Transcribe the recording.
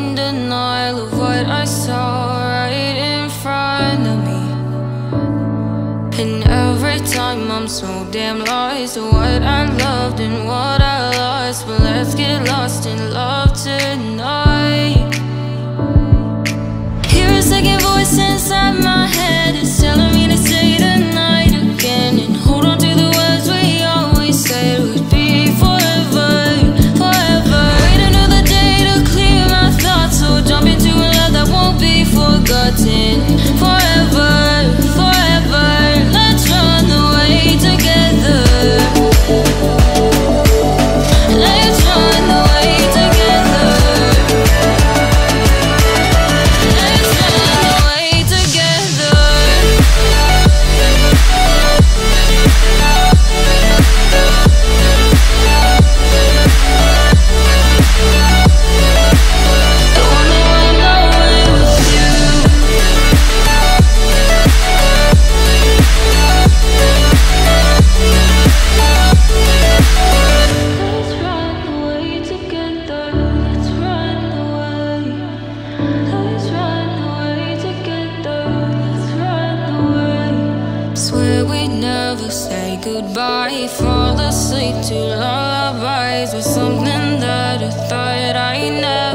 in denial of what I saw right in front of me. And every time I'm so damn lost to what I loved and what I lost. But let's get lost in love tonight. Hear a second voice inside my head, it's telling me to say tonight again, and hold on to the words we always said would be forever, forever. Wait another day to clear my thoughts, so jump into a love that won't be forgotten. Forever, forever, let's run away together. Let's run away together. Let's run away together. Don't wanna run away with you. Let's run away together. Let's run away. Let's run away together. Let's run away. Swear we'd never say goodbye. Fall asleep to lullabies with something that I thought I never